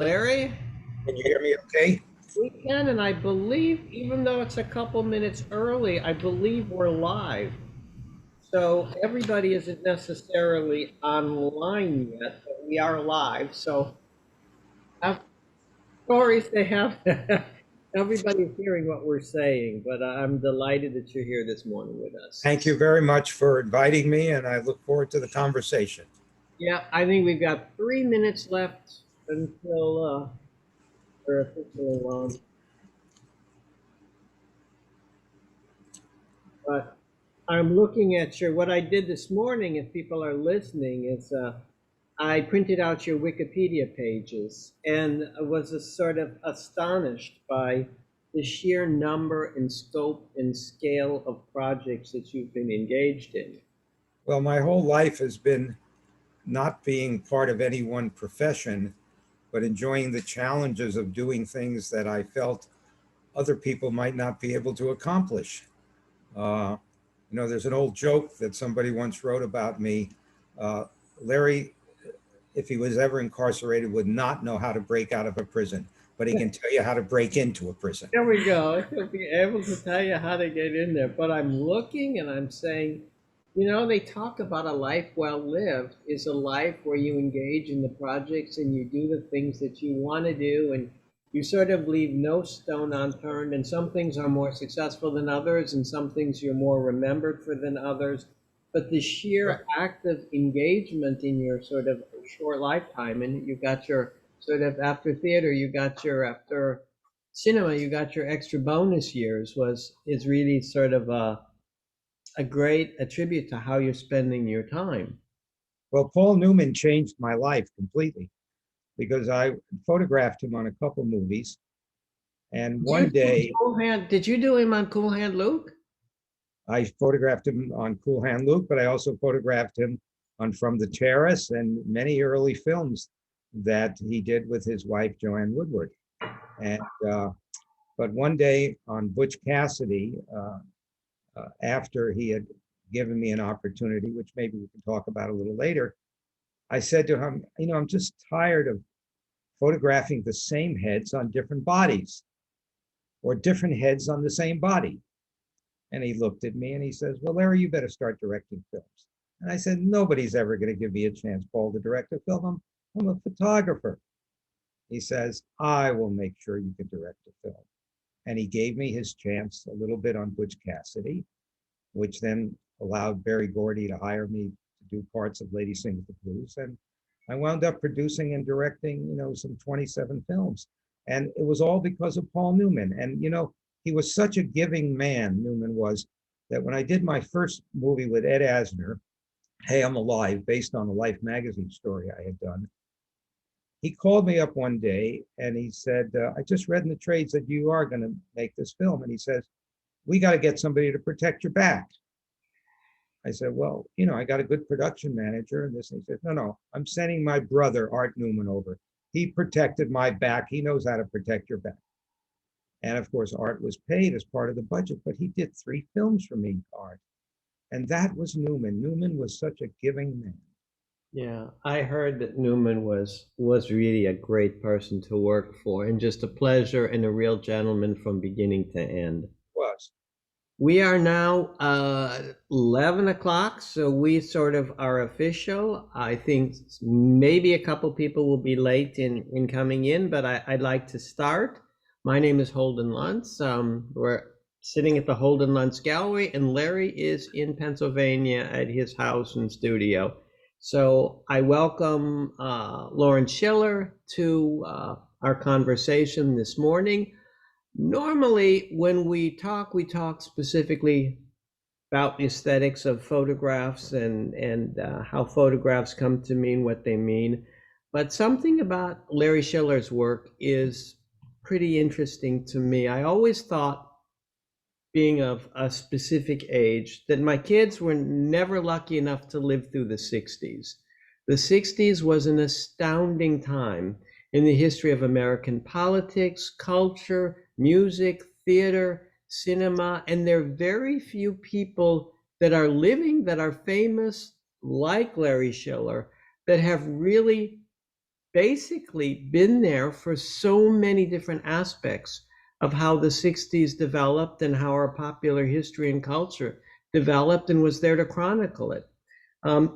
Larry, Can you hear me okay? we can, and I believe, even though it's a couple minutes early, I believe we're live. So everybody isn't necessarily online yet, but we are live. So of course they have everybody's hearing what we're saying, but I'm delighted that you're here this morning with us. Thank you very much for inviting me, and I look forward to the conversation. Yeah, I think we've got 3 minutes left until we're officially on. But I'm looking at what I did this morning, if people are listening, is I printed out your Wikipedia pages and I was sort of astonished by the sheer number and scope and scale of projects that you've been engaged in. Well, my whole life has been not being part of any one profession, but enjoying the challenges of doing things that I felt other people might not be able to accomplish. Uh, there's an old joke that somebody once wrote about me. Uh, Larry, if he was ever incarcerated, would not know how to break out of a prison, but he can tell you how to break into a prison. There we go. He'll be able to tell you how to get in there. But I'm looking and I'm saying, they talk about a life well lived is a life where you engage in the projects and you do the things that you want to do and you sort of leave no stone unturned. And some things are more successful than others, and some things you're more remembered for than others. But the sheer act of engagement in your sort of short lifetime, and you got your sort of after theater, you got your after cinema, you got your extra bonus years is really sort of a great attribute to how you're spending your time. Well, Paul Newman changed my life completely because I photographed him on a couple movies. And one day Did you do him on Cool Hand Luke? I photographed him on Cool Hand Luke, but I also photographed him on From the Terrace and many early films that he did with his wife, Joanne Woodward. And but one day on Butch Cassidy, after he had given me an opportunity, which maybe we can talk about a little later, I said to him, I'm just tired of photographing the same heads on different bodies or different heads on the same body. And he looked at me and he says, well, Larry, you better start directing films. And I said, nobody's ever going to give me a chance, Paul, to direct a film. I'm a photographer. He says, I will make sure you can direct a film. And he gave me his chance a little bit on Butch Cassidy, which then allowed Berry Gordy to hire me to do parts of Lady Sings the Blues. And I wound up producing and directing, some 27 films. And it was all because of Paul Newman. And, he was such a giving man, Newman was, that when I did my first movie with Ed Asner, Hey, I'm Alive, based on a Life magazine story I had done, he called me up one day and he said, I just read in the trades that you are going to make this film. And he says, we got to get somebody to protect your back. I said, well, I got a good production manager and this. And he said, no, I'm sending my brother, Art Newman, over. He protected my back. He knows how to protect your back. And of course, Art was paid as part of the budget, but he did 3 films for me, Art. And that was Newman. Newman was such a giving man. Yeah, I heard that Newman was really a great person to work for and just a pleasure and a real gentleman from beginning to end. Was. We are now 11 o'clock, so we sort of are official. I think maybe a couple people will be late in coming in, but I'd like to start. My name is Holden Luntz. We're sitting at the Holden Luntz Gallery, and Larry is in Pennsylvania at his house and studio. So I welcome Lawrence Schiller to our conversation this morning. Normally, when we talk specifically about the aesthetics of photographs and how photographs come to mean what they mean. But something about Larry Schiller's work is pretty interesting to me. I always thought, being of a specific age, that my kids were never lucky enough to live through the 60s. The 60s was an astounding time in the history of American politics, culture, music, theater, cinema, and there are very few people that are living, that are famous, like Larry Schiller, that have really basically been there for so many different aspects of how the 60s developed and how our popular history and culture developed, and was there to chronicle it.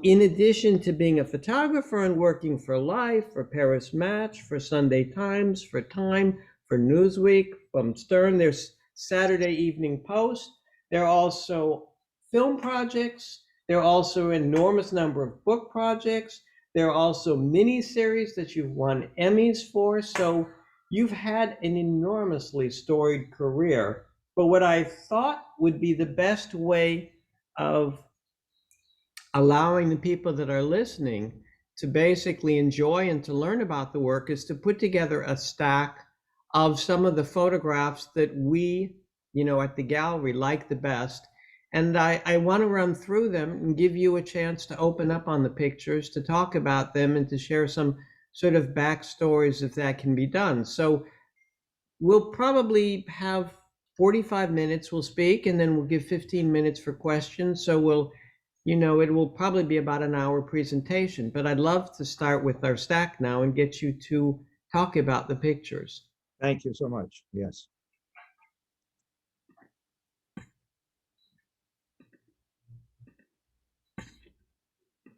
In addition to being a photographer and working for Life, for Paris Match, for Sunday Times, for Time, for Newsweek, from Stern, there's Saturday Evening Post. There are also film projects. There are also an enormous number of book projects. There are also mini-series that you've won Emmys for. So you've had an enormously storied career. But what I thought would be the best way of allowing the people that are listening to basically enjoy and to learn about the work is to put together a stack of some of the photographs that we, at the gallery like the best. And I want to run through them and give you a chance to open up on the pictures, to talk about them, and to share some sort of backstories if that can be done. So we'll probably have 45 minutes we'll speak, and then we'll give 15 minutes for questions. So it will probably be about an hour presentation, but I'd love to start with our stack now and get you to talk about the pictures. Thank you so much. Yes.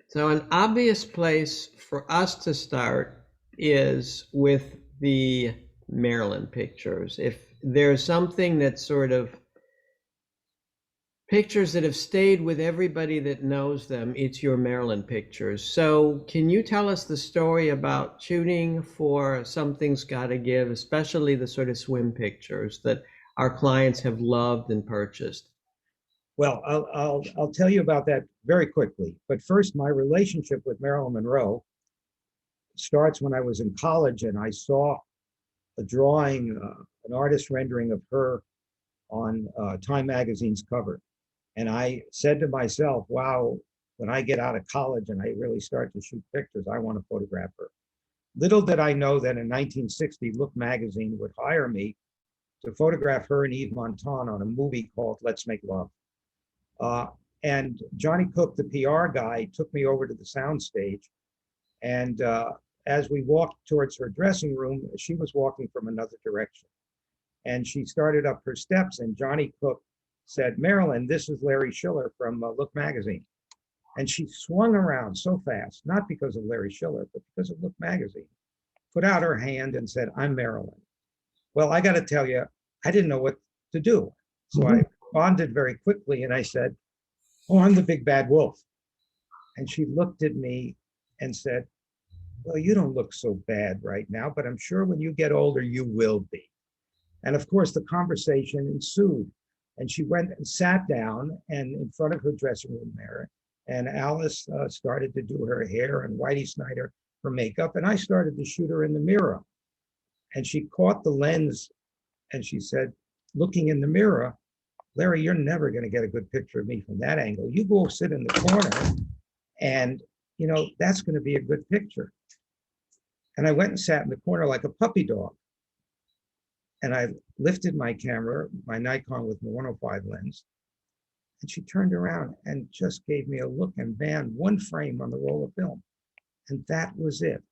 So an obvious place for us to start is with the Marilyn pictures. If there's something that's sort of pictures that have stayed with everybody that knows them, it's your Marilyn pictures. So can you tell us the story about shooting for Something's Gotta Give, especially the sort of swim pictures that our clients have loved and purchased? Well, I'll tell you about that very quickly. But first, my relationship with Marilyn Monroe starts when I was in college, and I saw a drawing, an artist rendering of her on Time magazine's cover. And I said to myself, wow, when I get out of college and I really start to shoot pictures, I want to photograph her. Little did I know that in 1960, Look magazine would hire me to photograph her and Yves Montand on a movie called Let's Make Love. And Johnny Cook, the PR guy, took me over to the soundstage. And as we walked towards her dressing room, she was walking from another direction. And she started up her steps, and Johnny Cook said, "Marilyn, this is Larry Schiller from Look magazine." And she swung around so fast, not because of Larry Schiller, but because of Look magazine, put out her hand and said, "I'm Marilyn." Well, I got to tell you, I didn't know what to do. So I responded very quickly and I said, "Oh, I'm the big bad wolf." And she looked at me and said, "Well, you don't look so bad right now, but I'm sure when you get older, you will be." And of course, the conversation ensued. And she went and sat down and in front of her dressing room mirror. And Alice started to do her hair, and Whitey Snyder her makeup. And I started to shoot her in the mirror. And she caught the lens and she said, looking in the mirror, "Larry, you're never going to get a good picture of me from that angle. You go sit in the corner and, that's going to be a good picture." And I went and sat in the corner like a puppy dog. And I lifted my camera, my Nikon with the 105 lens, and she turned around and just gave me a look and banned one frame on the roll of film. And that was it.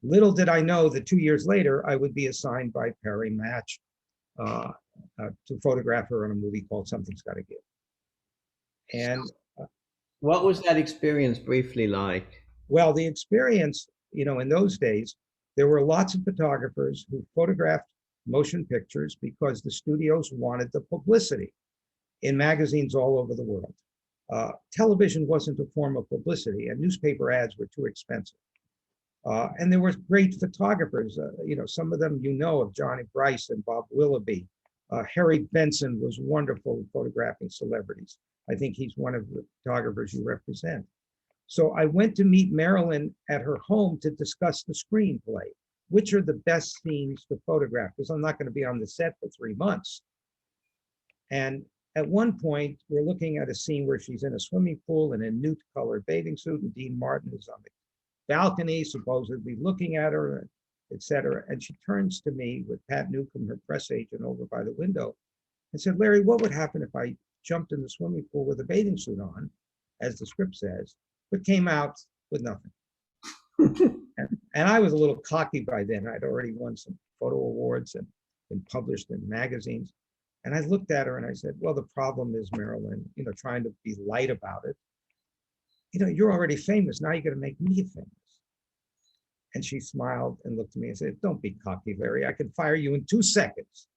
Little did I know that 2 years later, I would be assigned by Perry Match to photograph her in a movie called Something's Gotta Give. And what was that experience briefly like? Well, the experience, in those days, there were lots of photographers who photographed motion pictures because the studios wanted the publicity in magazines all over the world. Television wasn't a form of publicity, and newspaper ads were too expensive. And there were great photographers, some of them of Johnny Bryce and Bob Willoughby. Harry Benson was wonderful at photographing celebrities. I think he's one of the photographers you represent. So I went to meet Marilyn at her home to discuss the screenplay. Which are the best scenes to photograph? Because I'm not going to be on the set for 3 months. And at one point, we're looking at a scene where she's in a swimming pool in a nude colored bathing suit, and Dean Martin is on the balcony, supposedly looking at her, etc. And she turns to me with Pat Newcomb, her press agent, over by the window, and said, "Larry, what would happen if I jumped in the swimming pool with a bathing suit on, as the script says, but came out with nothing?" And I was a little cocky by then. I'd already won some photo awards and been published in magazines. And I looked at her and I said, well, the problem is, Marilyn, trying to be light about it. You're already famous. Now you're going to make me famous. And she smiled and looked at me and said, don't be cocky, Larry. I can fire you in 2 seconds.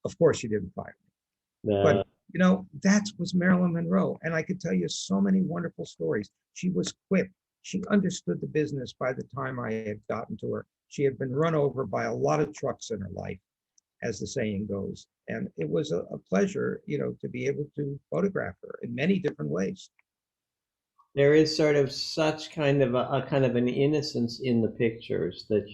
Of course, she didn't fire me. No. But, that was Marilyn Monroe. And I could tell you so many wonderful stories. She was quick. She understood the business by the time I had gotten to her. She had been run over by a lot of trucks in her life, as the saying goes. And it was a pleasure, to be able to photograph her in many different ways. There is sort of such kind of a kind of an innocence in the pictures that,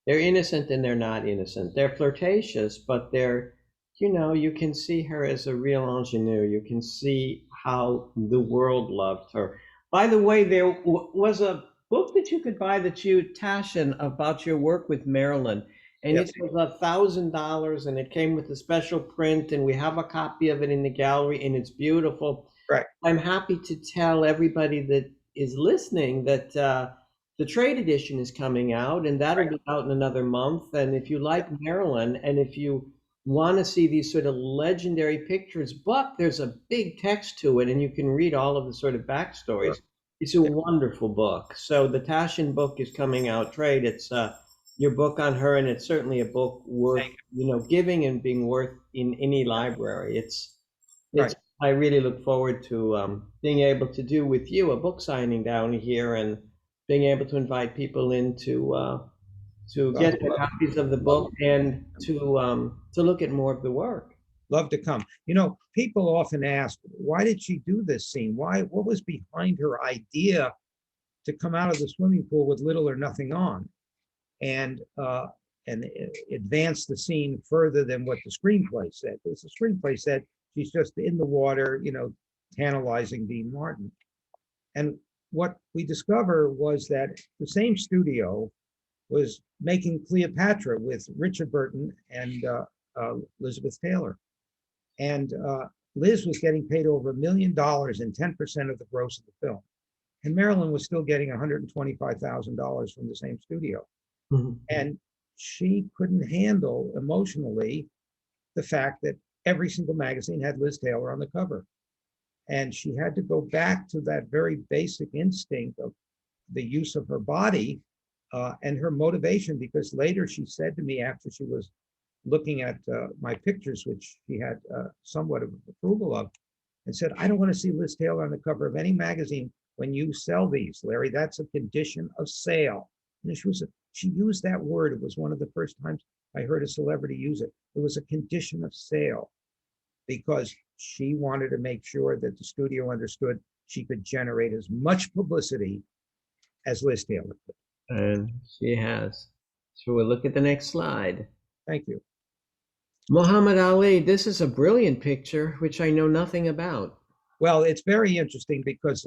they're innocent and they're not innocent. They're flirtatious, but they're, you can see her as a real ingenue. You can see how the world loved her. By the way, there was a book that you could buy that Taschen, about your work with Marilyn. And Yes. it was $1,000 and it came with a special print, and we have a copy of it in the gallery, and it's beautiful. Right. I'm happy to tell everybody that is listening that the trade edition is coming out, and that'll be out in another month. And if you like Marilyn, and if you want to see these sort of legendary pictures, but there's a big text to it, and you can read all of the sort of backstories. Sure. It's a wonderful book. So the Taschen book is coming out, trade. It's your book on her, and it's certainly a book worth giving and being worth in any library. It's Right. I really look forward to being able to do with you a book signing down here, and being able to invite people in to get their copies of the book and to look at more of the work. Love to come. People often ask, why did she do this scene? What was behind her idea to come out of the swimming pool with little or nothing on, and advance the scene further than what the screenplay said? Because the screenplay said she's just in the water, tantalizing Dean Martin. And what we discover was that the same studio was making Cleopatra with Richard Burton and Elizabeth Taylor. And Liz was getting paid over $1 million and 10% of the gross of the film. And Marilyn was still getting $125,000 from the same studio. Mm-hmm. And she couldn't handle emotionally the fact that every single magazine had Liz Taylor on the cover. And she had to go back to that very basic instinct of the use of her body and her motivation, because later she said to me, after she was looking at my pictures, which she had somewhat of approval of, and said, I don't want to see Liz Taylor on the cover of any magazine when you sell these, Larry. That's a condition of sale. And she used that word. It was one of the first times I heard a celebrity use it. It was a condition of sale, because she wanted to make sure that the studio understood she could generate as much publicity as Liz Taylor could. And she has. So we'll look at the next slide. Thank you. Muhammad Ali, this is a brilliant picture, which I know nothing about. Well, it's very interesting because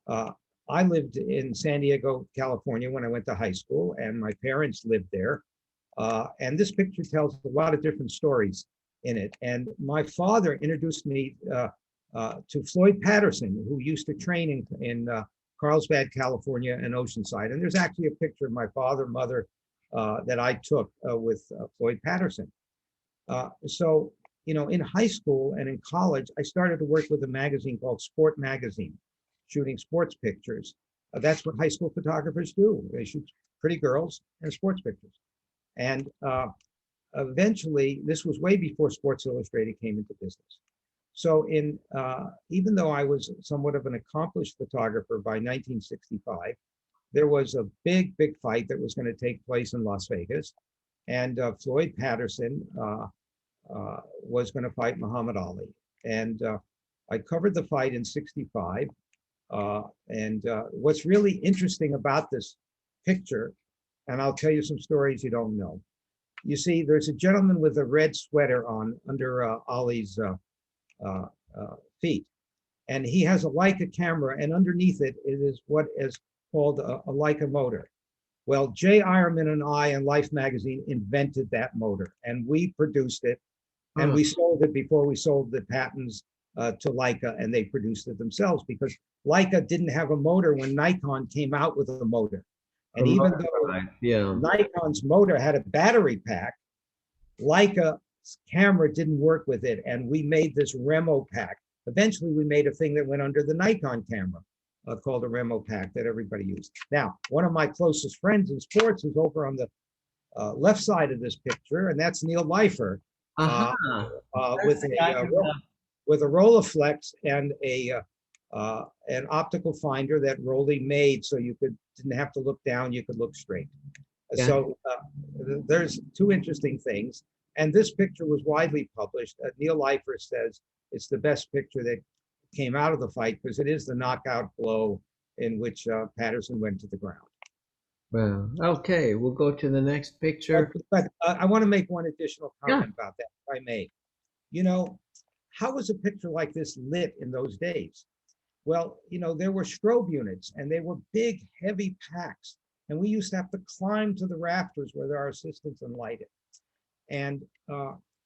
I lived in San Diego, California when I went to high school, and my parents lived there. And this picture tells a lot of different stories in it. And my father introduced me to Floyd Patterson, who used to train in Carlsbad, California, and Oceanside. And there's actually a picture of my father, mother, that I took with Floyd Patterson. So, in high school and in college, I started to work with a magazine called Sport Magazine, shooting sports pictures. That's what high school photographers do. They shoot pretty girls and sports pictures. And eventually, this was way before Sports Illustrated came into business. So even though I was somewhat of an accomplished photographer by 1965, there was a big fight that was going to take place in Las Vegas. And Floyd Patterson was going to fight Muhammad Ali. And I covered the fight in 65. And what's really interesting about this picture, and I'll tell you some stories you don't know. You see, there's a gentleman with a red sweater on under Ali's feet. And he has a Leica camera, and underneath it is what is called a Leica motor. Well, Jay Ironman and I in Life magazine invented that motor, and we produced it, and we sold it before we sold the patents to Leica, and they produced it themselves, because Leica didn't have a motor when Nikon came out with a motor. And The even motor though drive, yeah. Nikon's motor had a battery pack, Leica's camera didn't work with it, and we made this Remo pack. Eventually, we made a thing that went under the Nikon camera called a Remo pack that everybody used. Now, one of my closest friends in sports is over on the left side of this picture, and that's Neil Leifer Aha. with The guy with a Rolleiflex and an optical finder that Rolly made, so you didn't have to look down, you could look straight. Yeah. So there's two interesting things, and this picture was widely published. Neil Leifer says it's the best picture that came out of the fight because it is the knockout blow in which Patterson went to the ground. Well, okay, we'll go to the next picture. But I want to make one additional comment about that, if I may. You know, how was a picture like this lit in those days? Well, you know, there were strobe units, and they were big, heavy packs. And we used to have to climb to the rafters where our assistants and light it. And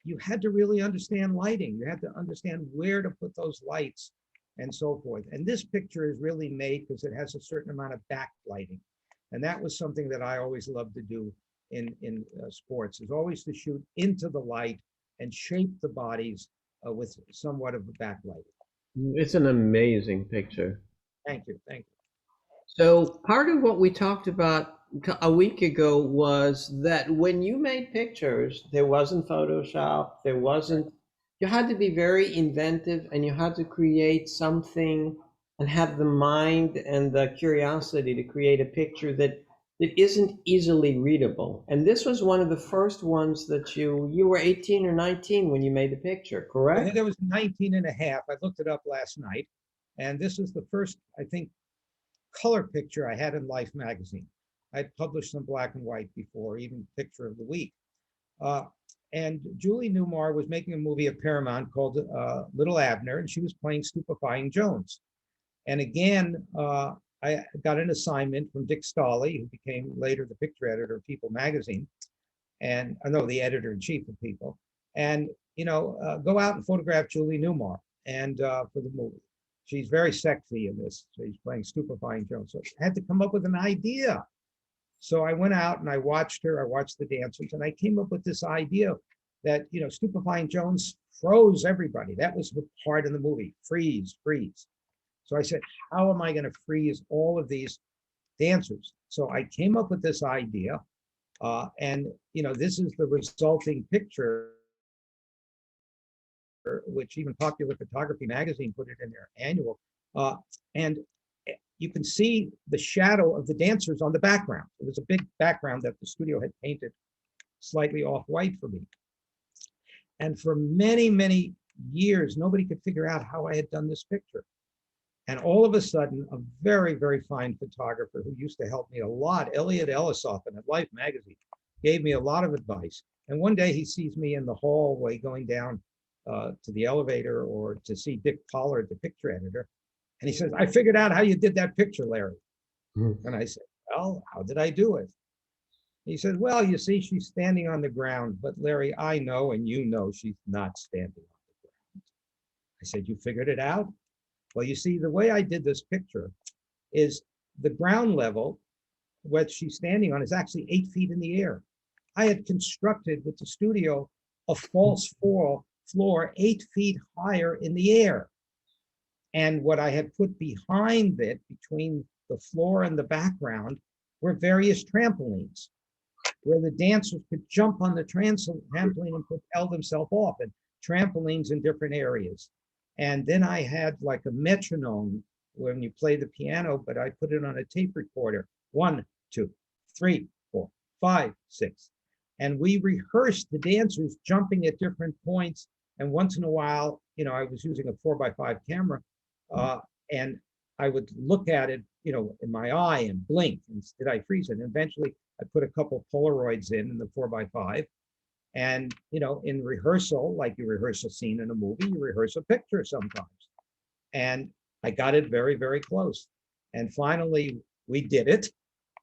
you had to really understand lighting. You had to understand where to put those lights and so forth. And this picture is really made because it has a certain amount of backlighting. And that was something that I always loved to do in sports, is always to shoot into the light and shape the bodies with somewhat of a backlight. It's an amazing picture. Thank you. Thank you. So part of what we talked about a week ago was that when you made pictures, there wasn't Photoshop, you had to be very inventive, and you had to create something and have the mind and the curiosity to create a picture that isn't easily readable. And this was one of the first ones that you were 18 or 19 when you made the picture, I correct? think I was 19 and a half. I looked it up last night. And this was the first, I think, color picture I had in Life magazine. I'd published some black and white before, even Picture of the Week. And Julie Newmar was making a movie at Paramount called Little Abner, and she was playing Stupefying Jones. And again, I got an assignment from Dick Stolley, who became later the picture editor of People magazine, and the editor-in-chief of People, and go out and photograph Julie Newmar and for the movie. She's very sexy in this. She's playing Stupefying Jones. So I had to come up with an idea. So I went out and I watched her. I watched the dancers, and I came up with this idea that Stupefying Jones froze everybody. That was the part in the movie: freeze, freeze. So I said, how am I going to freeze all of these dancers? So I came up with this idea, and this is the resulting picture, which even Popular Photography magazine put it in their annual. And you can see the shadow of the dancers on the background. It was a big background that the studio had painted slightly off-white for me. And for many, many years, nobody could figure out how I had done this picture. And all of a sudden, a very, very fine photographer who used to help me a lot, Elliot Ellisoffen at Life magazine, gave me a lot of advice. And one day he sees me in the hallway going down to the elevator or to see Dick Pollard, the picture editor. And he says, I figured out how you did that picture, Larry. And I said, well, how did I do it? He said, well, you see, she's standing on the ground. But Larry, I know, and you know, she's not standing on the ground. I said, you figured it out? Well, you see, the way I did this picture is the ground level, what she's standing on, is actually 8 feet in the air. I had constructed with the studio a false floor 8 feet higher in the air. And what I had put behind it, between the floor and the background, were various trampolines where the dancers could jump on the trampoline and propel themselves off, and trampolines in different areas. And then I had like a metronome when you play the piano, but I put it on a tape recorder. 1, 2, 3, 4, 5, 6. And we rehearsed the dancers jumping at different points. And once in a while, I was using a 4x5 camera, and I would look at it, in my eye and blink. And did I freeze it? And eventually I put a couple Polaroids in the 4x5. And, in rehearsal, like you rehearse a scene in a movie, you rehearse a picture sometimes. And I got it very, very close. And finally, we did it.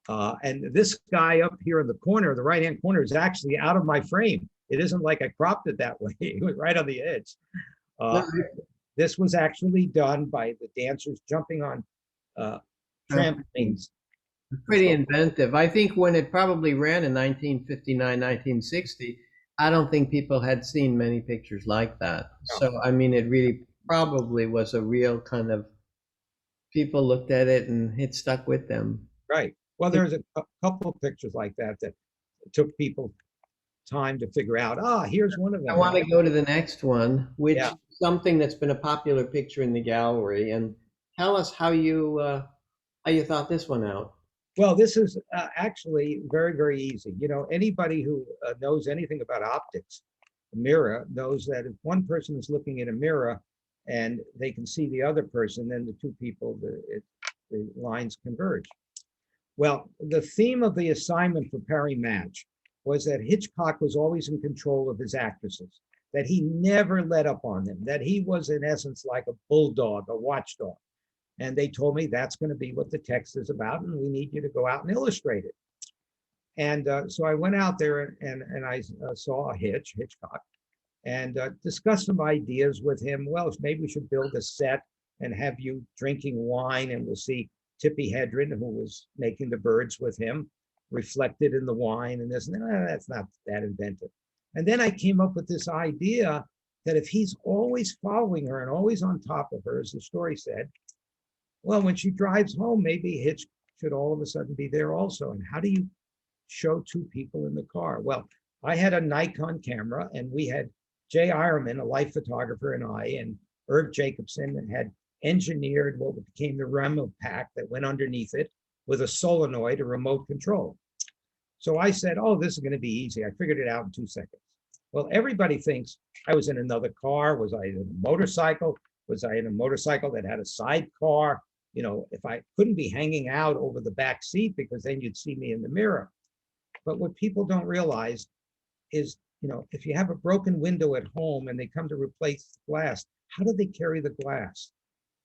And this guy up here in the corner, the right-hand corner, is actually out of my frame. It isn't like I cropped it that way. It was right on the edge. This was actually done by the dancers jumping on trampolines Pretty inventive. I think when it probably ran in 1959, 1960, I don't think people had seen many pictures like that. No, So, I mean, it really probably was a real kind of, people looked at it and it stuck with them. right. Well, there's a couple of pictures like that that took people time to figure out, ah, here's one of I them. want to go to the next one, which Yeah. is something that's been a popular picture in the gallery, and tell us how you thought this one out. Well, this is actually very, very easy. You know, anybody who knows anything about optics, a mirror, knows that if one person is looking at a mirror and they can see the other person, then the two people, the lines converge. Well, the theme of the assignment for Perry Match was that Hitchcock was always in control of his actresses, that he never let up on them, that he was in essence like a bulldog, a watchdog. And they told me that's going to be what the text is about, and we need you to go out and illustrate it. And so I went out there and I saw Hitchcock, and discussed some ideas with him. Well, maybe we should build a set and have you drinking wine, and we'll see Tippi Hedren, who was making the birds with him, reflected in the wine, and this, and that's not that inventive. And then I came up with this idea that if he's always following her and always on top of her, as the story said, well, when she drives home, maybe Hitch should all of a sudden be there also. And how do you show two people in the car? Well, I had a Nikon camera, and we had Jay Ironman, a life photographer, and I, and Irv Jacobson had engineered what became the Remo pack that went underneath it with a solenoid, a remote control. So I said, oh, this is going to be easy. I figured it out in 2 seconds. Well, everybody thinks I was in another car. Was I in a motorcycle? Was I in a motorcycle that had a sidecar? You know, if I couldn't be hanging out over the back seat, because then you'd see me in the mirror. But what people don't realize is, you know, if you have a broken window at home and they come to replace the glass, how do they carry the glass?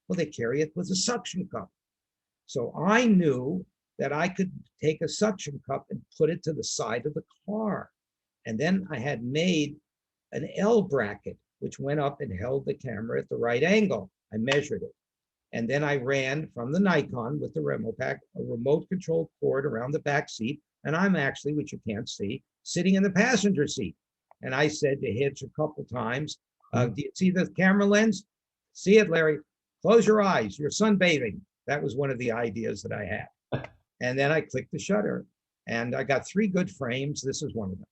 Well, they carry it with a suction cup. So I knew that I could take a suction cup and put it to the side of the car. And then I had made an L bracket, which went up and held the camera at the right angle. I measured it. And then I ran from the Nikon with the Remo pack, a remote control cord around the back seat. And I'm actually, which you can't see, sitting in the passenger seat. And I said to Hitch a couple times, do you see the camera lens? See it, Larry? Close your eyes. You're sunbathing. That was one of the ideas that I had. And then I clicked the shutter, and I got 3 good frames. This is one of them.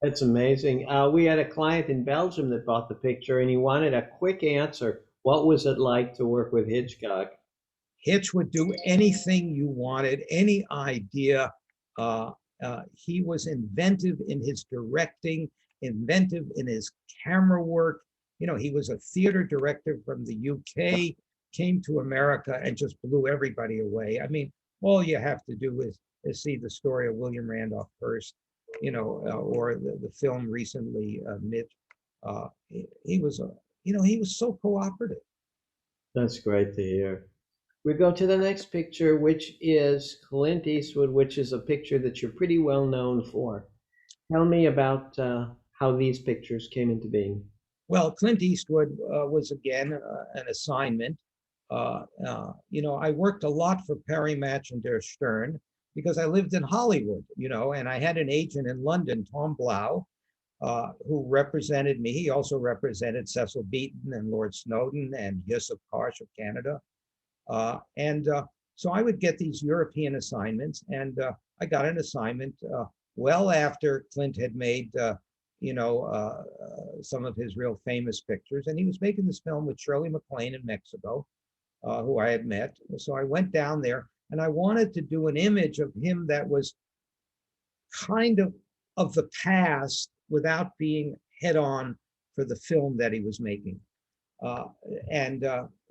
That's amazing. We had a client in Belgium that bought the picture, and he wanted a quick answer. What was it like to work with Hitchcock? Hitch would do anything you wanted, any idea. He was inventive in his directing, inventive in his camera work. You know, he was a theater director from the UK, came to America and just blew everybody away. I mean, all you have to do is see the story of William Randolph Hearst, you know, or the film recently, Mitch. He was he was so cooperative. That's great to hear. We go to the next picture, which is Clint Eastwood, which is a picture that you're pretty well known for. Tell me about how these pictures came into being. Well, Clint Eastwood was again an assignment. You know, I worked a lot for Perry Match and Der Stern because I lived in Hollywood, you know, and I had an agent in London, Tom Blau, who represented me. He also represented Cecil Beaton and Lord Snowden and Yusuf Karsh of Canada. So I would get these European assignments, and I got an assignment well after Clint had made, some of his real famous pictures. And he was making this film with Shirley MacLaine in Mexico, who I had met. So I went down there, and I wanted to do an image of him that was kind of the past without being head on for the film that he was making.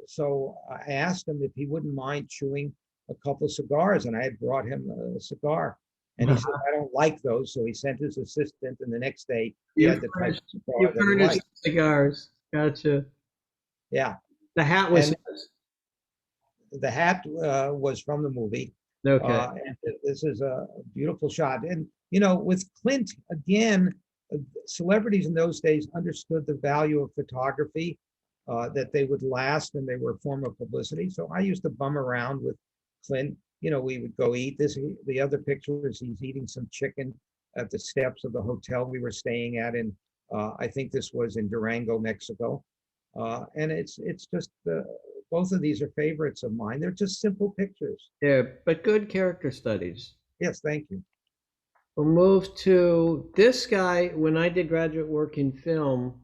So I asked him if he wouldn't mind chewing a couple of cigars, and I had brought him a cigar. And he said, I don't like those. So he sent his assistant, and the next day he had the type of cigar You that he furnished liked. cigars. Gotcha. Yeah. The hat was And the hat was from the movie. okay. And this is a beautiful shot. And, you know, with Clint, again, celebrities in those days understood the value of photography, that they would last and they were a form of publicity. So I used to bum around with Clint. we would go eat. The other picture is he's eating some chicken at the steps of the hotel we were staying at in, I think this was in Durango, Mexico. And it's just, both of these are favorites of mine. They're just simple pictures. Yeah, but good character studies. Yes, thank you. We'll move to this guy. When I did graduate work in film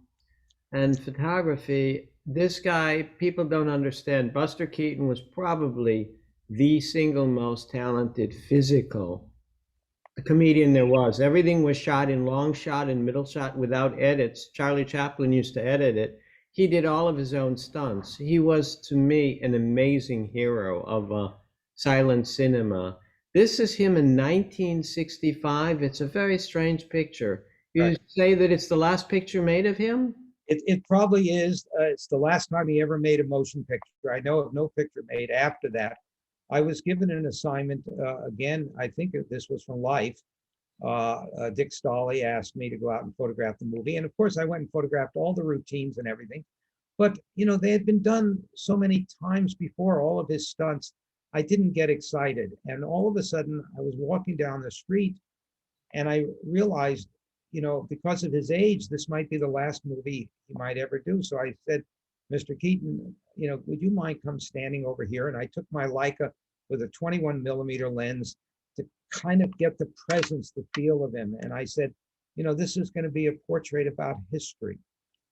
and photography, this guy, people don't understand. Buster Keaton was probably the single most talented physical comedian there was. Everything was shot in long shot and middle shot without edits. Charlie Chaplin used to edit it. He did all of his own stunts. He was, to me, an amazing hero of silent cinema. This is him in 1965. It's a very strange picture. You Right. say that it's the last picture made of him? It probably is. It's the last time he ever made a motion picture. I know of no picture made after that. I was given an assignment, again, I think this was from Life. Dick Stolley asked me to go out and photograph the movie. And of course, I went and photographed all the routines and everything. But, they had been done so many times before, all of his stunts. I didn't get excited. And all of a sudden, I was walking down the street and I realized, because of his age, this might be the last movie he might ever do. So I said, Mr. Keaton, would you mind come standing over here? And I took my Leica with a 21 millimeter lens to kind of get the presence, the feel of him. And I said, this is going to be a portrait about history.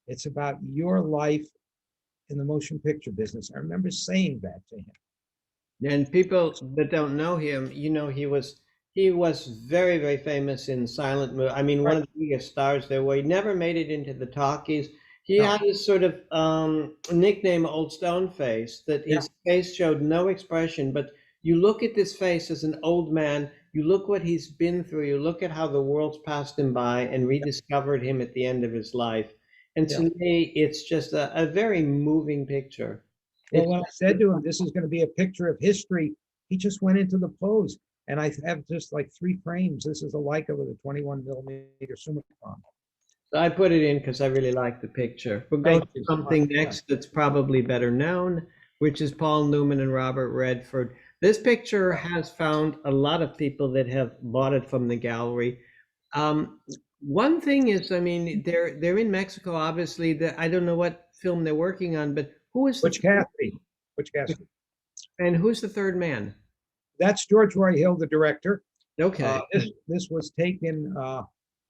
It's about your life in the motion picture business. I remember saying that to him. And people that don't know him, he was very, very famous in silent movie. I mean, one of the biggest stars there were. He never made it into the talkies. He had this sort of nickname, Old Stone Face, that his face showed no expression. But you look at this face as an old man, you look what he's been through, you look at how the world's passed him by and rediscovered him at the end of his life. And to me, it's just a very moving picture. Well, when I said to him, this is going to be a picture of history, he just went into the pose. And I have just like 3 frames. This is a Leica with a 21 millimeter Summicron. So I put it in because I really like the picture. We'll go to something next that's probably better known, which is Paul Newman and Robert Redford. This picture has found a lot of people that have bought it from the gallery. One thing is, I mean, they're in Mexico, obviously. I don't know what film they're working on, but who is Butch Cassidy? Butch Cassidy. And who's the third man? That's George Roy Hill, the director. Okay. This was taken.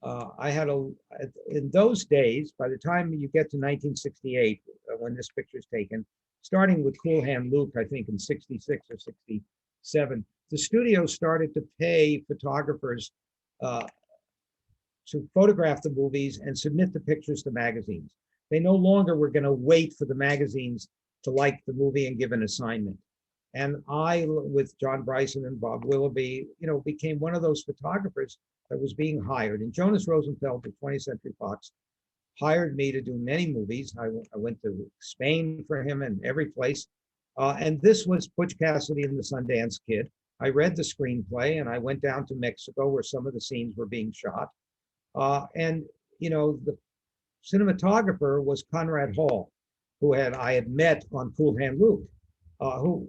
I had in those days. By the time you get to 1968, when this picture is taken, starting with Cool Hand Luke, I think in 66 or 67, the studio started to pay photographers to photograph the movies and submit the pictures to magazines. They no longer were going to wait for the magazines to like the movie and give an assignment. And I, with John Bryson and Bob Willoughby, became one of those photographers that was being hired. And Jonas Rosenfeld at 20th Century Fox hired me to do many movies. I went to Spain for him and every place. And this was Butch Cassidy and the Sundance Kid. I read the screenplay and I went down to Mexico where some of the scenes were being shot. And the cinematographer was Conrad Hall, who I had met on Cool Hand Luke, who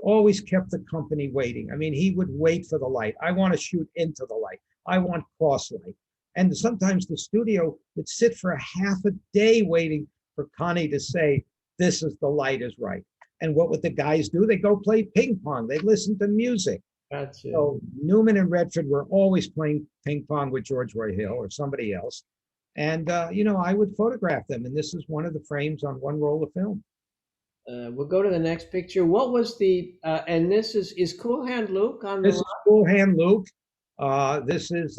always kept the company waiting. I mean, he would wait for the light. I want to shoot into the light. I want cross light. And sometimes the studio would sit for a half a day waiting for Connie to say, this is the light is right. And what would the guys do? They go play ping pong. They listen to music. That's it. So Newman and Redford were always playing ping pong with George Roy Hill or somebody else. And, I would photograph them. And this is one of the frames on one roll of film. We'll go to the next picture. What was and this is Cool Hand Luke on This the is Cool Hand Luke. This is,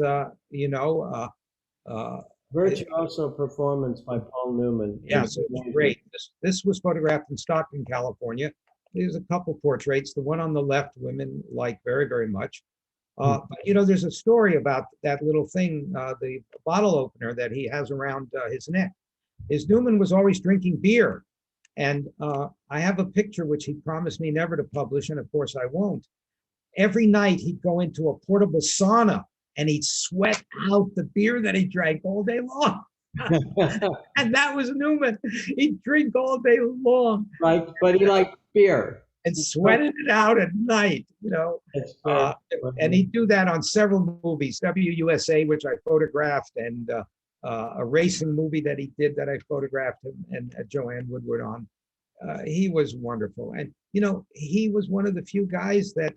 virtuoso performance by Paul Newman. Yes, it was great. This was photographed in Stockton, California. There's a couple portraits. The one on the left, women like very, very much. But there's a story about that little thing, the bottle opener that he has around his neck. Newman was always drinking beer. And I have a picture which he promised me never to publish, and of course I won't. Every night he'd go into a portable sauna and he'd sweat out the beer that he drank all day long. And that was Newman. He'd drink all day long. Right, but he liked beer. and sweated it out at night, That's very and funny. he'd do that on several movies, WUSA, which I photographed, and a racing movie that he did that I photographed him and Joanne Woodward on. He was wonderful. And, he was one of the few guys that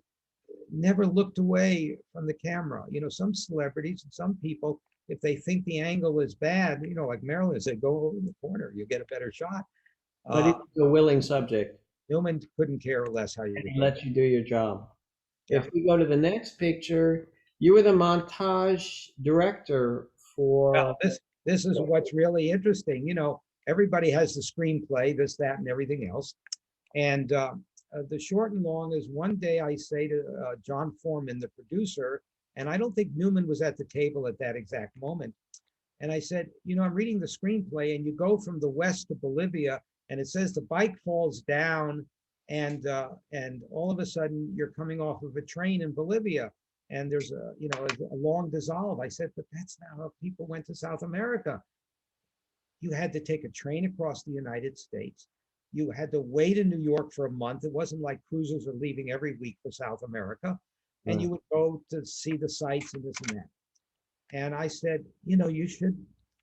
never looked away from the camera. Some celebrities and some people, if they think the angle is bad, like Marilyn said, go over in the corner, you get a better shot. But he's a willing subject, Newman couldn't care less how you and would he do it. lets you do your job. Yeah. If we go to the next picture, you were the montage director for. Well, this is what's really interesting. Everybody has the screenplay, this, that, and everything else. And the short and long is one day I say to John Foreman, the producer, and I don't think Newman was at the table at that exact moment. And I said, I'm reading the screenplay, and you go from the west to Bolivia, and it says the bike falls down, and all of a sudden you're coming off of a train in Bolivia, and there's a long dissolve. I said, but that's not how people went to South America. You had to take a train across the United States. You had to wait in New York for a month. It wasn't like cruisers are leaving every week for South America. And you would go to see the sights and this and that. And I said, you should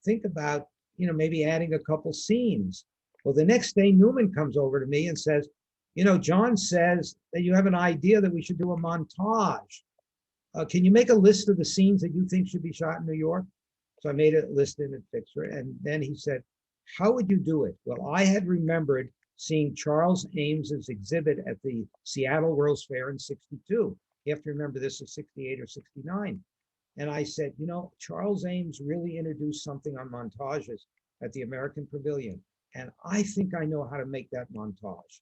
think about, maybe adding a couple scenes. Well, the next day, Newman comes over to me and says, John says that you have an idea that we should do a montage. Can you make a list of the scenes that you think should be shot in New York? So I made a list in a picture. And then he said, how would you do it? Well, I had remembered seeing Charles Ames's exhibit at the Seattle World's Fair in '62. You have to remember this is '68 or '69. And I said, Charles Ames really introduced something on montages at the American Pavilion. And I think I know how to make that montage.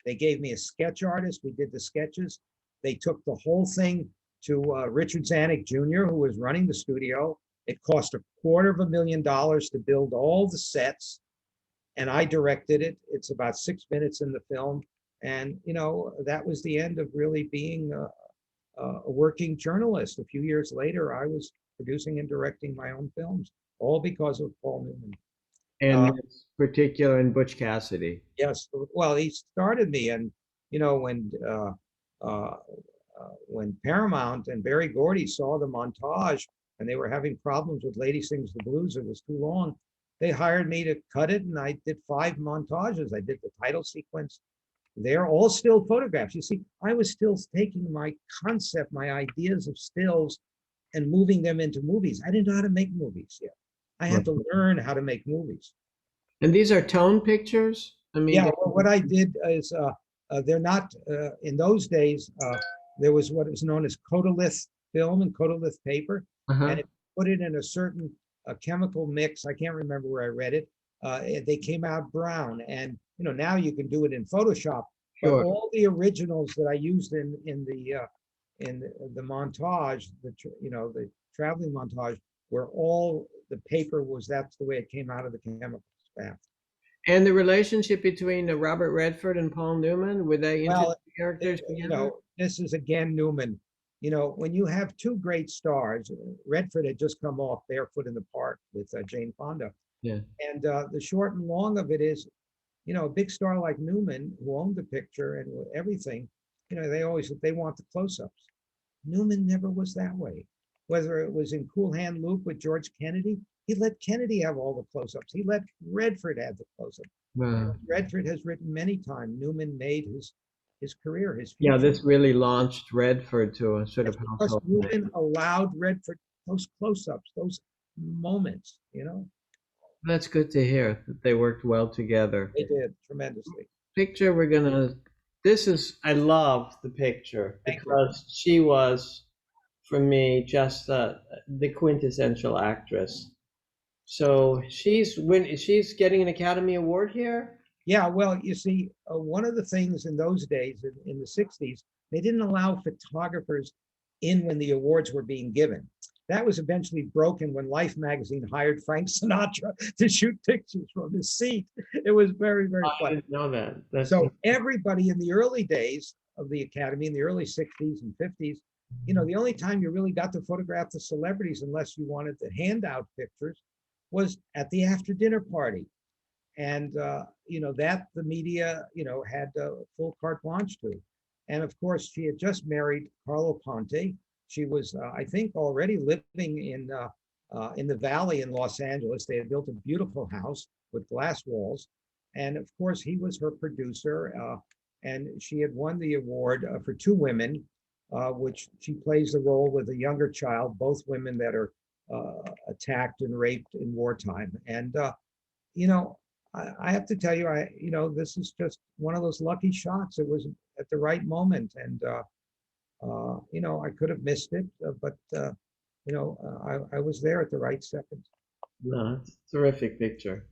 They gave me a sketch artist. We did the sketches. They took the whole thing to Richard Zanuck Jr., who was running the studio. It cost $250,000 to build all the sets. And I directed it. It's about 6 minutes in the film. And, that was the end of really being a working journalist. A few years later, I was producing and directing my own films, all because of Paul Newman. And this particular in Butch Cassidy. Yes, well, he started me, and when Paramount and Berry Gordy saw the montage, and they were having problems with Lady Sings the Blues, it was too long. They hired me to cut it, and I did 5 montages. I did the title sequence. They're all still photographs. You see, I was still taking my concept, my ideas of stills, and moving them into movies. I didn't know how to make movies yet. I had to learn how to make movies. And these are tone pictures? I mean, yeah, well, what I did is they're not, in those days, there was what was known as Codolith film and Codolith paper. And if you put it in a certain chemical mix, I can't remember where I read it, they came out brown. And now you can do it in Photoshop. But all the originals that I used in the montage, the traveling montage, were all the paper was, that's the way it came out of the chemical bath. And the relationship between Robert Redford and Paul Newman, were they into characters together? This is again Newman. When you have 2 great stars, Redford had just come off Barefoot in the Park with Jane Fonda. Yeah. And the short and long of it is, a big star like Newman, who owned the picture and everything, they want the close-ups. Newman never was that way. Whether it was in Cool Hand Luke with George Kennedy, he let Kennedy have all the close-ups. He let Redford have the close-up. Wow. Redford has written many times. Newman made his career, his future. Yeah, this really launched Redford to a sort of household. Newman allowed Redford those close-ups, those moments, That's good to hear that they worked well together. They did tremendously. Picture I love the picture because she was, for me, just the quintessential actress. So she's getting an Academy Award here? Yeah, well, you see, one of the things in those days, in the 60s, they didn't allow photographers in when the awards were being given. That was eventually broken when Life magazine hired Frank Sinatra to shoot pictures from his seat. It was very, very funny. I didn't know that. So everybody in the early days of the Academy, in the early 60s and 50s, the only time you really got to photograph the celebrities, unless you wanted to hand out pictures, was at the after dinner party. And, that the media, had full carte blanche to. And of course, she had just married Carlo Ponte. She was, I think, already living in the valley in Los Angeles. They had built a beautiful house with glass walls. And of course, he was her producer. And she had won the award for Two Women, which she plays the role with a younger child, both women that are attacked and raped in wartime. And, you know, I have to tell you, this is just one of those lucky shots. It was at the right moment. And, I could have missed it, but, I was there at the right second. No, it's a terrific picture.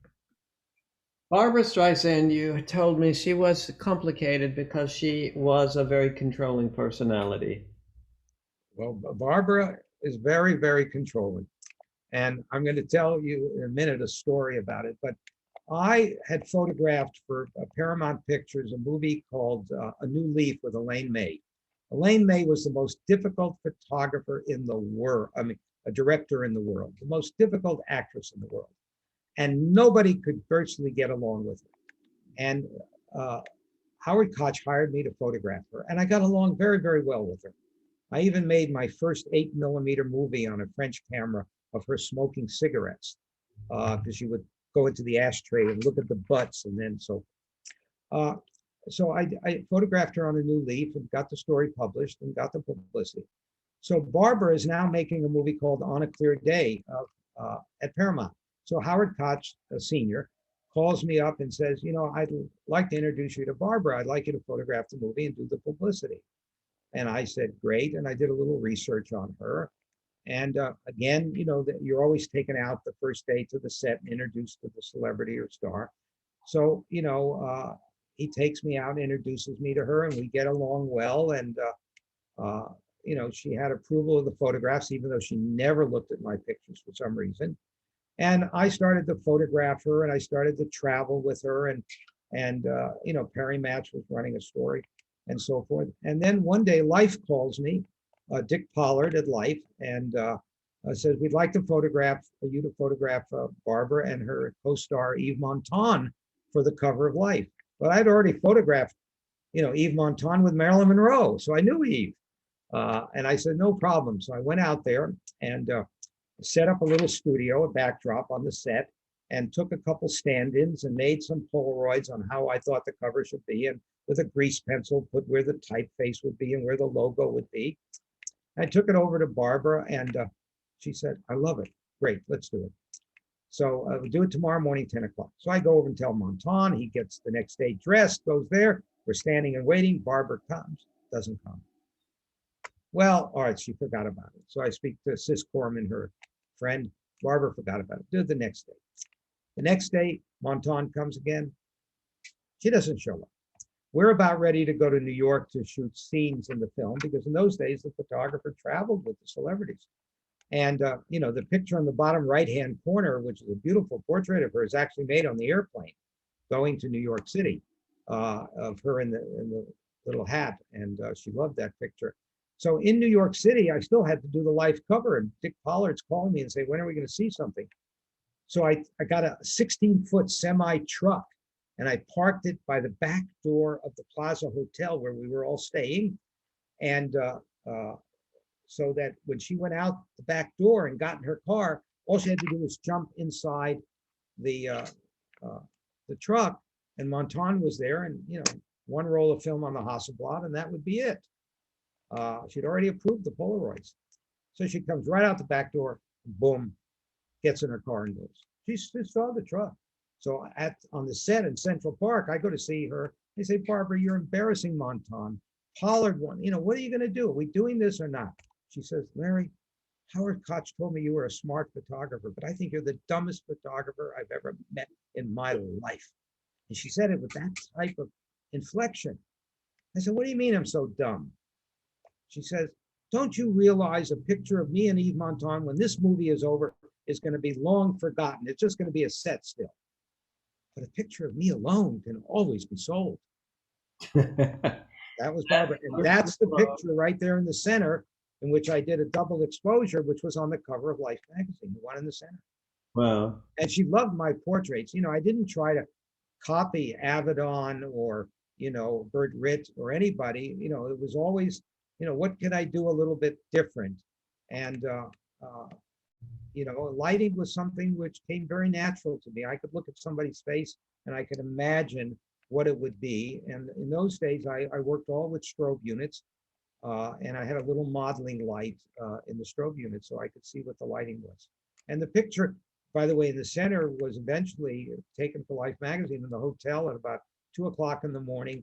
Barbra Streisand, you told me she was complicated because she was a very controlling personality. Well, Barbara is very, very controlling. And I'm going to tell you in a minute a story about it. But I had photographed for Paramount Pictures a movie called A New Leaf with Elaine May. Elaine May was the most difficult photographer in the world. I mean, a director in the world, the most difficult actress in the world. And nobody could virtually get along with her. And Howard Koch hired me to photograph her. And I got along very, very well with her. I even made my first 8mm movie on a French camera of her smoking cigarettes, because she would go into the ashtray and look at the butts, and then so I photographed her on A New Leaf and got the story published and got the publicity. So Barbara is now making a movie called On a Clear Day at Paramount. So Howard Koch, a senior, calls me up and says, I'd like to introduce you to Barbara. I'd like you to photograph the movie and do the publicity. And I said, great. And I did a little research on her. And again, that you're always taken out the first day to the set and introduced to the celebrity or star. So, he takes me out and introduces me to her, and we get along well. And, she had approval of the photographs, even though she never looked at my pictures for some reason. And I started to photograph her, and I started to travel with her. And Perry Match was running a story and so forth. And then one day Life calls me, Dick Pollard at Life, and says, we'd like to photograph Barbara and her co-star Eve Montan for the cover of Life. But I'd already photographed, Eve Montan with Marilyn Monroe. So I knew Eve. And I said, no problem. So I went out there and set up a little studio, a backdrop on the set, and took a couple stand-ins and made some Polaroids on how I thought the cover should be. And with a grease pencil, put where the typeface would be and where the logo would be. I took it over to Barbara, and she said, I love it. Great, let's do it. So we'll do it tomorrow morning, 10 o'clock. So I go over and tell Montan. He gets the next day dressed, goes there. We're standing and waiting. Barbara comes, doesn't come. Well, all right, she forgot about it. So I speak to Sis Corman, her friend. Barbara forgot about it. Do it the next day. The next day, Montan comes again. She doesn't show up. We're about ready to go to New York to shoot scenes in the film, because in those days, the photographer traveled with the celebrities. And, the picture on the bottom right-hand corner, which is a beautiful portrait of her, is actually made on the airplane going to New York City, of her in the little hat. And she loved that picture. So in New York City, I still had to do the Life cover. And Dick Pollard's calling me and say, when are we going to see something? So I got a 16-foot semi truck, and I parked it by the back door of the Plaza Hotel where we were all staying. And so that when she went out the back door and got in her car, all she had to do was jump inside the truck, and Montan was there, and one roll of film on the Hasselblad, and that would be it. She'd already approved the Polaroids. So she comes right out the back door, boom, gets in her car and goes. She saw the truck. So on the set in Central Park, I go to see her. They say, Barbara, you're embarrassing Montan. Pollard won. What are you going to do? Are we doing this or not? She says, Larry, Howard Koch told me you were a smart photographer, but I think you're the dumbest photographer I've ever met in my life. And she said it with that type of inflection. I said, what do you mean I'm so dumb? She says, don't you realize a picture of me and Eve Montan when this movie is over is going to be long forgotten? It's just going to be a set still. But a picture of me alone can always be sold. That was Barbara. And that's the picture right there in the center, in which I did a double exposure, which was on the cover of Life magazine, the one in the center. Wow. And she loved my portraits. I didn't try to copy Avedon or, Bert Ritt or anybody. It was always, what can I do a little bit different? And, lighting was something which came very natural to me. I could look at somebody's face and I could imagine what it would be. And in those days, I worked all with strobe units. And I had a little modeling light in the strobe unit so I could see what the lighting was. And the picture, by the way, in the center was eventually taken for Life magazine in the hotel at about 2 o'clock in the morning.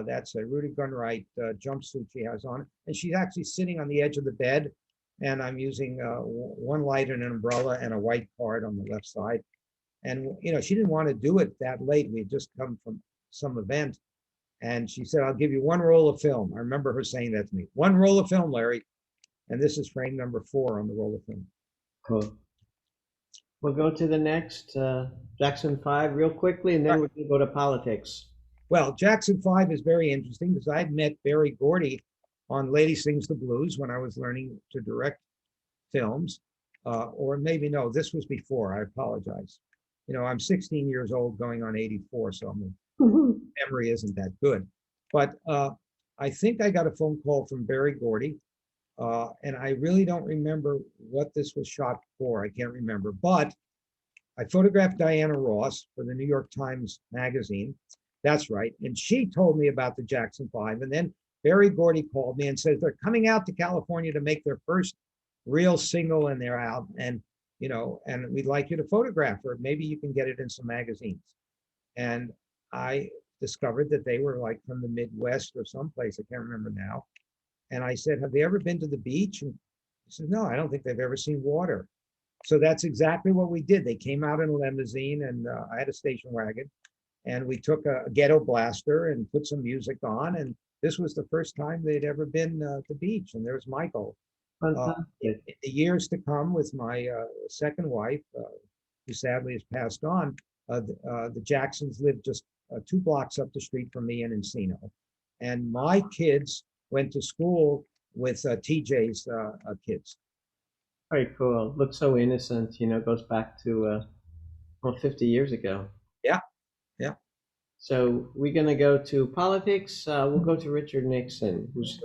That's a Rudy Gunright jumpsuit she has on. And she's actually sitting on the edge of the bed. And I'm using one light and an umbrella and a white card on the left side. And, she didn't want to do it that late. We had just come from some event. And she said, I'll give you one roll of film. I remember her saying that to me. One roll of film, Larry. And this is frame number 4 on the roll of film. Cool. We'll go to the next, Jackson 5 real quickly, and then we're going to go to politics. Well, Jackson 5 is very interesting because I'd met Berry Gordy on Lady Sings the Blues when I was learning to direct films. Or maybe, no, this was before. I apologize. I'm 16 years old going on 84, so memory isn't that good. But I think I got a phone call from Berry Gordy. And I really don't remember what this was shot for. I can't remember. But I photographed Diana Ross for the New York Times Magazine. That's right. And she told me about the Jackson 5. And then Berry Gordy called me and said, they're coming out to California to make their first real single, and they're out. And, and we'd like you to photograph her. Maybe you can get it in some magazines. And I discovered that they were like from the Midwest or someplace. I can't remember now. And I said, have they ever been to the beach? And he said, no, I don't think they've ever seen water. So that's exactly what we did. They came out in a limousine, and I had a station wagon, and we took a ghetto blaster and put some music on. And this was the first time they'd ever been to the beach. And there's Michael. In the years to come, with my second wife, who sadly has passed on, the Jacksons lived just 2 blocks up the street from me in Encino. And my kids went to school with TJ's kids. Very cool. Looks so innocent, goes back to 50 years ago. Yeah, yeah. So we're going to go to politics. We'll go to Richard Nixon, who's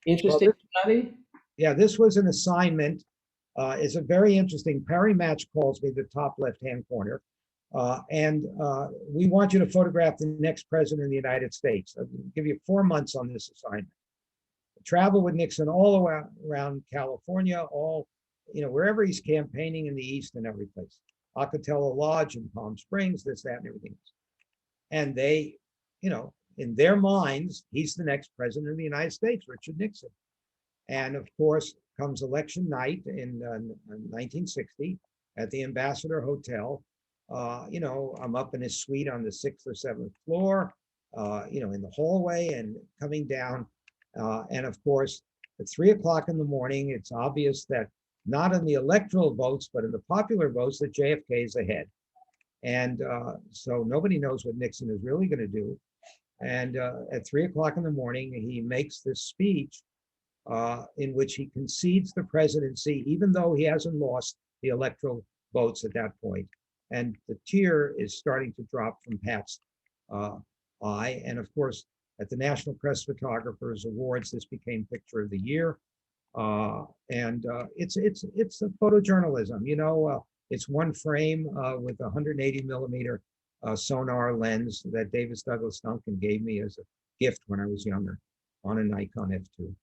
interesting study. Yeah, this was an assignment. It's a very interesting. Perry Match calls me, the top left-hand corner. And we want you to photograph the next president of the United States. I'll give you 4 months on this assignment. Travel with Nixon all around California, all, wherever he's campaigning in the East and every place. Acatella Lodge in Palm Springs, this, that, and everything else. And they, in their minds, he's the next president of the United States, Richard Nixon. And of course, comes election night in 1960 at the Ambassador Hotel. I'm up in his suite on the 6th or 7th floor, in the hallway and coming down. And of course, at 3 o'clock in the morning, it's obvious that not in the electoral votes, but in the popular votes, that JFK is ahead. And so nobody knows what Nixon is really going to do. And at 3 o'clock in the morning, he makes this speech in which he concedes the presidency, even though he hasn't lost the electoral votes at that point. And the tear is starting to drop from Pat's eye. And of course, at the National Press Photographers Awards, this became Picture of the Year. And it's a photojournalism. It's one frame with a 180 millimeter sonar lens that Davis Douglas Duncan gave me as a gift when I was younger on a Nikon F2.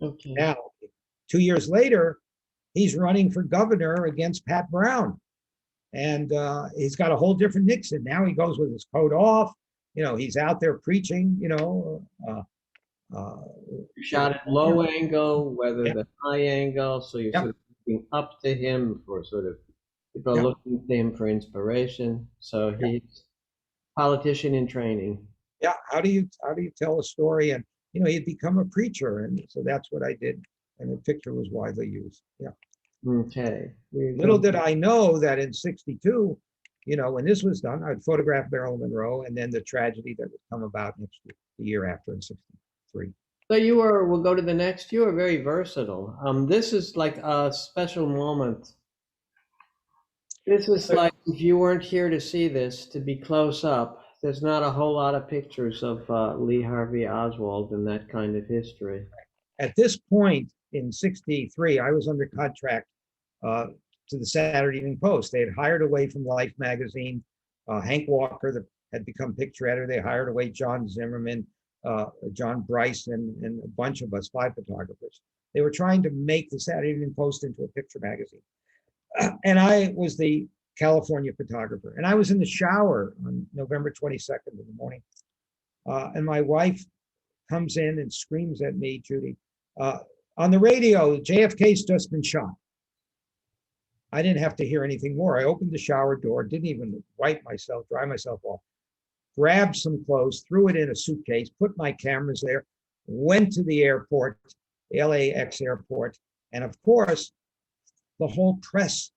Okay. Now, 2 years later, he's running for governor against Pat Brown. And he's got a whole different Nixon. Now he goes with his coat off. He's out there preaching, shot at low angle, whether Yep. the high angle. So you're Yep. sort of looking up to him for sort of, people are Yep. looking to him for inspiration. So he's a politician in training. Yeah. How do you tell a story? And, he'd become a preacher. And so that's what I did. And the picture was widely used. Yeah. Okay. Little did I know that in 62, when this was done, I'd photograph Marilyn Monroe and then the tragedy that would come about next year, the year after in 63. So we'll go to the next, you are very versatile. This is like a special moment This was like, if you weren't here to see this, to be close up, there's not a whole lot of pictures of Lee Harvey Oswald and that kind of history. At this point in '63, I was under contract to the Saturday Evening Post. They had hired away from Life magazine Hank Walker, that had become picture editor. They hired away John Zimmerman, John Bryce, and a bunch of us, 5 photographers. They were trying to make the Saturday Evening Post into a picture magazine. And I was the California photographer. And I was in the shower on November 22nd in the morning. And my wife comes in and screams at me, Judy, on the radio, JFK's just been shot. I didn't have to hear anything more. I opened the shower door, didn't even wipe myself, dry myself off, grabbed some clothes, threw it in a suitcase, put my cameras there, went to the airport, the LAX airport. And of course, the whole press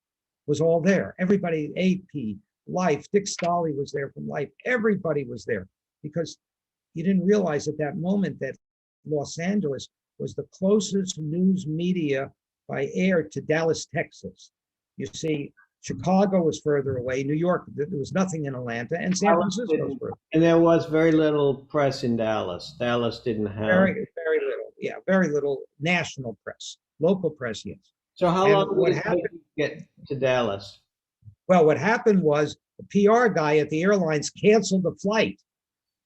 was all there. Everybody, AP, Life, Dick Stolley was there from Life. Everybody was there because you didn't realize at that moment that Los Angeles was the closest news media by air to Dallas, Texas. You see, Chicago was further away. New York, there was nothing in Atlanta, and San Francisco was further. And there was very little press in Dallas. Dallas didn't have very little. Yeah, very little national press. Local press, yes. So how And long what did it take happened? to get to Dallas? Well, what happened was the PR guy at the airlines canceled the flight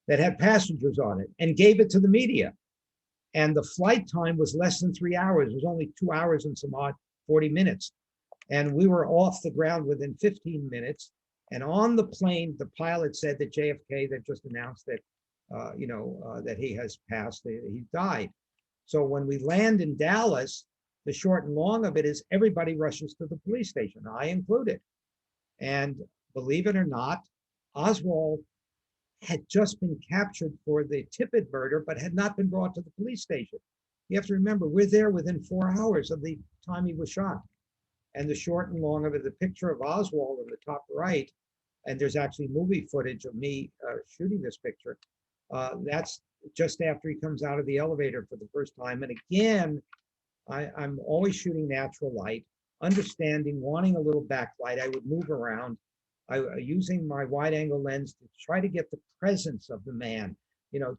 that had passengers on it and gave it to the media. And the flight time was less than 3 hours. It was only 2 hours and some odd 40 minutes. And we were off the ground within 15 minutes. And on the plane, the pilot said that JFK, that just announced that, that he has passed, he died. So when we land in Dallas, the short and long of it is everybody rushes to the police station, I included. And believe it or not, Oswald had just been captured for the Tippi murder, but had not been brought to the police station. You have to remember, we're there within 4 hours of the time he was shot. And the short and long of it, the picture of Oswald in the top right, and there's actually movie footage of me shooting this picture. That's just after he comes out of the elevator for the first time. And again, I'm always shooting natural light, understanding, wanting a little backlight. I would move around, using my wide angle lens to try to get the presence of the man,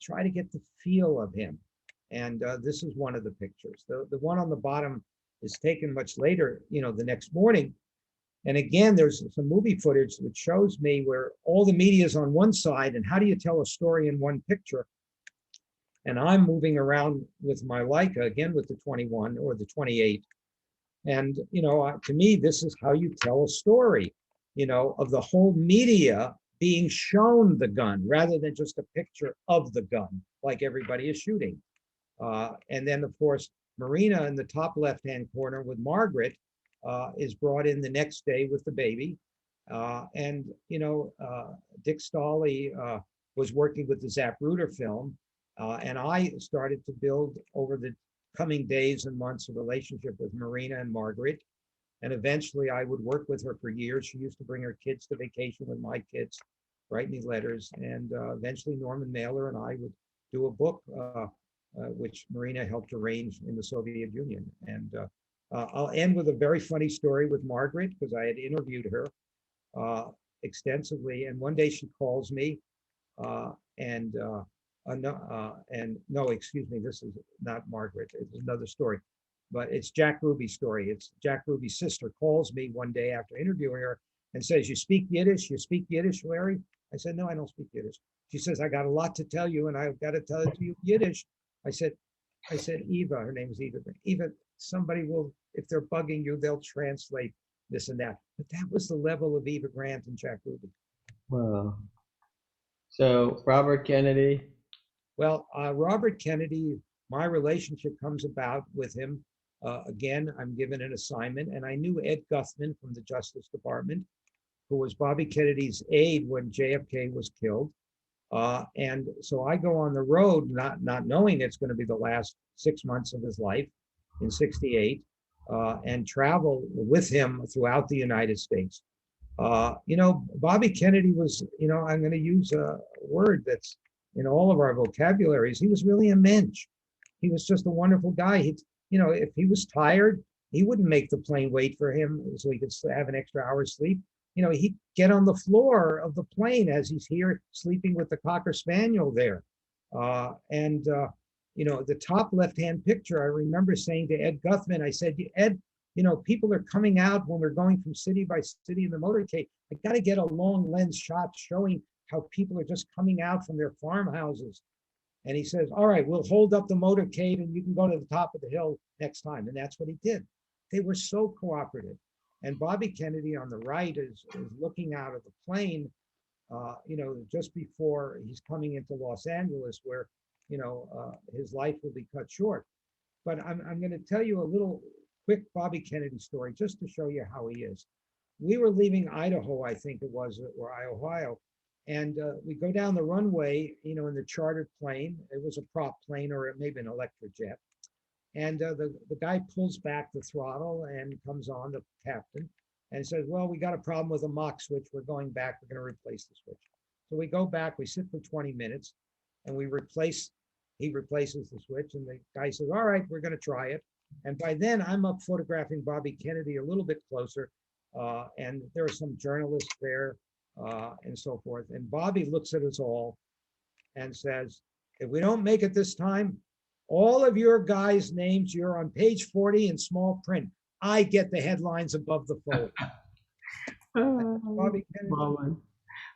try to get the feel of him. And this is one of the pictures. The one on the bottom is taken much later, the next morning. And again, there's some movie footage that shows me where all the media is on one side, and how do you tell a story in one picture? And I'm moving around with my Leica, again with the 21 or the 28. And, to me, this is how you tell a story, of the whole media being shown the gun rather than just a picture of the gun, like everybody is shooting. And then, of course, Marina in the top left-hand corner with Margaret is brought in the next day with the baby. Dick Stolley was working with the Zapruder film. And I started to build over the coming days and months a relationship with Marina and Margaret. And eventually I would work with her for years. She used to bring her kids to vacation with my kids, write me letters. And eventually Norman Mailer and I would do a book, which Marina helped arrange in the Soviet Union. And I'll end with a very funny story with Margaret, because I had interviewed her extensively. And one day she calls me no, excuse me, this is not Margaret, it's another story, but it's Jack Ruby's story. It's Jack Ruby's sister calls me one day after interviewing her and says, "You speak Yiddish? You speak Yiddish, Larry?" I said, "No, I don't speak Yiddish." She says, "I got a lot to tell you, and I've got to tell it to you in Yiddish." I said, "Eva," her name is Eva. "Eva, somebody will, if they're bugging you, they'll translate this and that." But that was the level of Eva Grant and Jack Ruby. Wow. So Robert Kennedy. Well, Robert Kennedy, my relationship comes about with him. Again, I'm given an assignment, and I knew Ed Guthman from the Justice Department, who was Bobby Kennedy's aide when JFK was killed. And so I go on the road, not knowing it's going to be the last 6 months of his life in '68, and travel with him throughout the United States. Bobby Kennedy was, I'm going to use a word that's in all of our vocabularies. He was really a mensch. He was just a wonderful guy. If he was tired, he wouldn't make the plane wait for him so he could have an extra hour's sleep. he'd get on the floor of the plane as he's here sleeping with the Cocker Spaniel there. The top left-hand picture, I remember saying to Ed Guthman, I said, Ed, people are coming out when we're going from city by city in the motorcade. I got to get a long lens shot showing how people are just coming out from their farmhouses. And he says, all right, we'll hold up the motorcade and you can go to the top of the hill next time. And that's what he did. They were so cooperative. And Bobby Kennedy on the right is looking out of the plane, just before he's coming into Los Angeles, where, his life will be cut short. But I'm going to tell you a little quick Bobby Kennedy story just to show you how he is. We were leaving Idaho, I think it was, or Ohio, and we go down the runway, in the chartered plane. It was a prop plane or maybe an Electrojet. And the guy pulls back the throttle and comes on, the captain, and says, well, we got a problem with a Mach switch. We're going back. We're going to replace the switch. So we go back. We sit for 20 minutes, and he replaces the switch. And the guy says, all right, we're going to try it. And by then, I'm up photographing Bobby Kennedy a little bit closer. And there are some journalists there and so forth. And Bobby looks at us all and says, if we don't make it this time, all of your guys' names, you're on page 40 in small print. I get the headlines above the fold. Bobby Kennedy.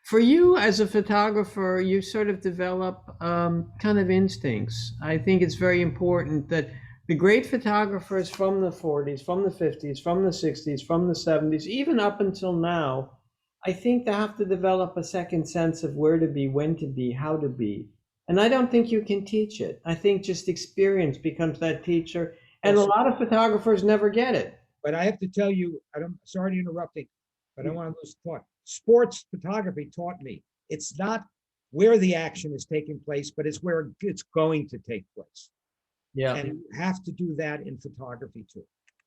For you as a photographer, you sort of develop kind of instincts. I think it's very important that the great photographers from the 40s, from the 50s, from the 60s, from the 70s, even up until now, I think they have to develop a second sense of where to be, when to be, how to be. And I don't think you can teach it. I think just experience becomes that teacher. And a lot of photographers never get it. But I have to tell you, sorry to interrupting, but I don't want to lose the thought. Sports photography taught me it's not where the action is taking place, but it's where it's going to take place. Yeah. And you have to do that in photography too.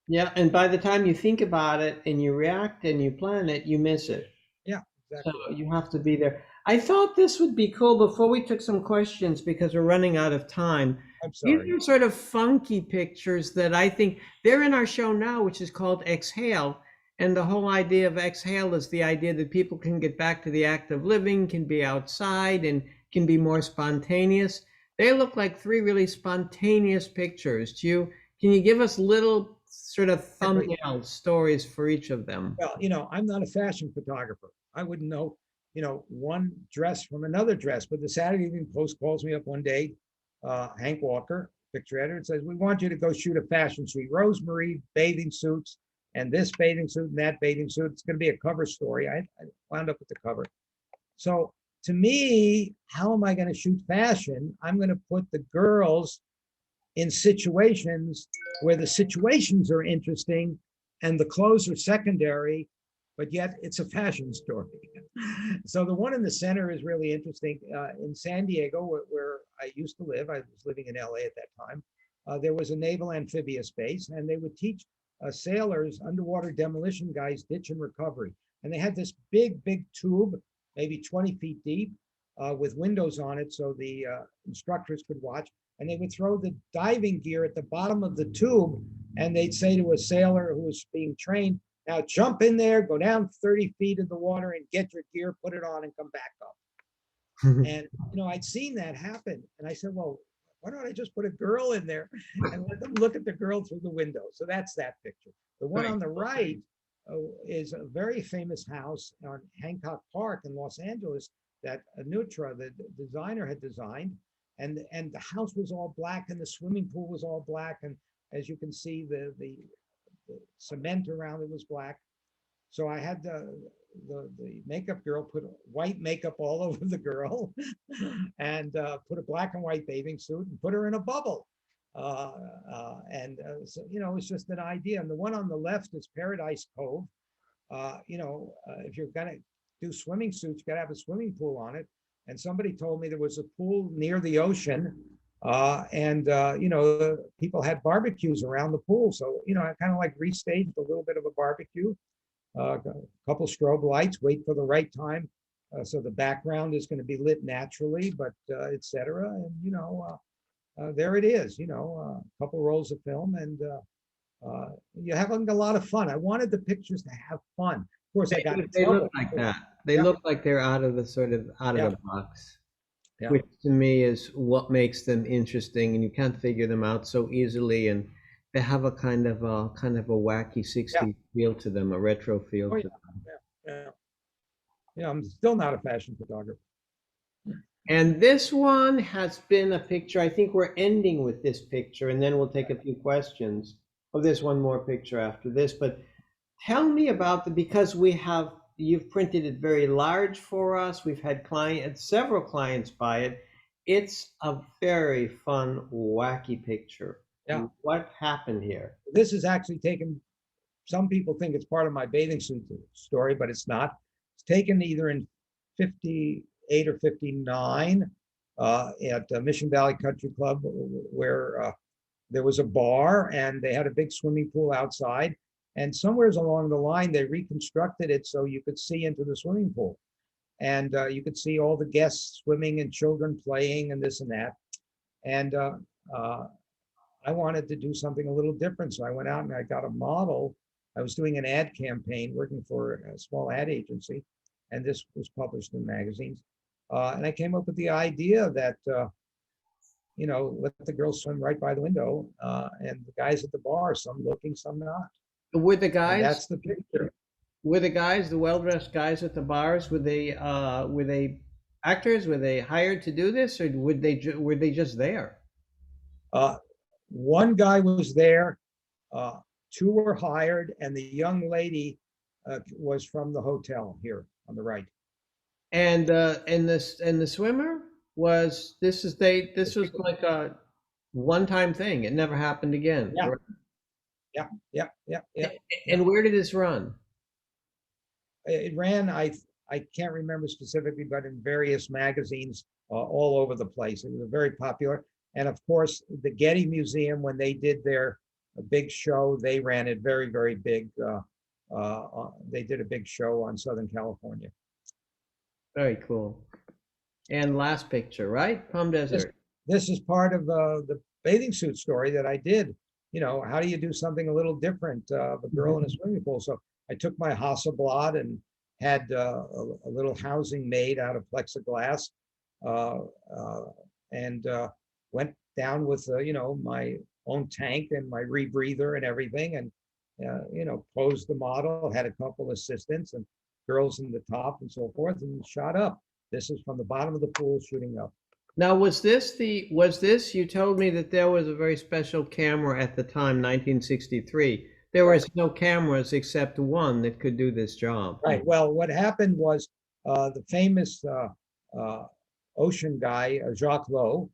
Yeah. And by the time you think about it and you react and you plan it, you miss it. Yeah, exactly. So you have to be there. I thought this would be cool before we took some questions because we're running out of time. I'm sorry. These are sort of funky pictures that I think they're in our show now, which is called Exhale. And the whole idea of exhale is the idea that people can get back to the act of living, can be outside, and can be more spontaneous. They look like three really spontaneous pictures. Can you give us little sort of thumbnail stories for each of them? Well, I'm not a fashion photographer. I wouldn't know, one dress from another dress. But the Saturday Evening Post calls me up one day, Hank Walker, picture editor, and says, we want you to go shoot a fashion suite, Rosemary bathing suits, and this bathing suit and that bathing suit. It's going to be a cover story. I wound up with the cover. So to me, how am I going to shoot fashion? I'm going to put the girls in situations where the situations are interesting and the clothes are secondary, but yet it's a fashion story. So the one in the center is really interesting. In San Diego, where I used to live, I was living in LA at that time, there was a naval amphibious base, and they would teach sailors, underwater demolition guys, ditch and recovery. And they had this big tube, maybe 20 feet deep, with windows on it so the instructors could watch. And they would throw the diving gear at the bottom of the tube, and they'd say to a sailor who was being trained, now jump in there, go down 30 feet in the water and get your gear, put it on and come back up. And, I'd seen that happen. And I said, well, why don't I just put a girl in there and let them look at the girl through the window? So that's that picture. The one on the right is a very famous house on Hancock Park in Los Angeles that Anutra, the designer, had designed. And the house was all black and the swimming pool was all black. And as you can see, the cement around it was black. So I had the makeup girl put white makeup all over the girl and put a black and white bathing suit and put her in a bubble. So, it's just an idea. And the one on the left is Paradise Cove. If you're going to do swimming suits, you got to have a swimming pool on it. And somebody told me there was a pool near the ocean. People had barbecues around the pool. So, I kind of like restaged a little bit of a barbecue. A couple strobe lights, wait for the right time. So the background is going to be lit naturally, but etc. And, there it is, a couple rolls of film, and you're having a lot of fun. I wanted the pictures to have fun. course, I got in They look trouble. like that. They Yeah, look like they're out of the sort of out of yeah, the box, yeah, which to me is what makes them interesting, and you can't figure them out so easily. And they have a kind of a wacky yeah. 60s feel to them, a retro feel Oh, yeah, to them. yeah, yeah. Yeah, I'm still not a fashion photographer. And this one has been a picture. I think we're ending with this picture, and then we'll take a few questions. Oh, there's one more picture after this, but tell me about because you've printed it very large for us. We've had several clients buy it. It's a very fun, wacky picture. Yeah, What happened here? this is actually taken. Some people think it's part of my bathing suit story, but it's not. It's taken either in 58 or 59 at Mission Valley Country Club, where there was a bar and they had a big swimming pool outside. And somewheres along the line, they reconstructed it so you could see into the swimming pool. And you could see all the guests swimming and children playing and this and that. And I wanted to do something a little different. So I went out and I got a model. I was doing an ad campaign working for a small ad agency, and this was published in magazines. And I came up with the idea that, let the girls swim right by the window, and the guys at the bar, some looking, some not. Were the And guys that's the picture. the well-dressed guys at the bars, were they actors? Were they hired to do this, or were they just there? Uh, One guy was there, uh, two were hired, and the young lady was from the hotel here on the right. And the swimmer this was like a one-time thing. It never happened again. Yeah, Right? yeah, yeah, yeah, yeah, yeah. And where did this run? It ran, I can't remember specifically, but in various magazines all over the place. It was very popular. And of course, the Getty Museum, when they did their big show, they ran it very, very big. They did a big show on Southern California. Very cool. And last picture, right? Palm This, Desert. this is part of the bathing suit story that I did. How do you do something a little different? A girl in a swimming pool. So I took my Hasselblad and had a little housing made out of plexiglass, uh, and went down with my own tank and my rebreather and everything, and posed the model. Had a couple assistants and girls in the top and so forth, and shot up. This is from the bottom of the pool shooting up. Now, you told me that there was a very special camera at the time, 1963. There was no cameras except one that could do this job. Right. Well, what happened was the famous ocean guy, Jacques Lowe,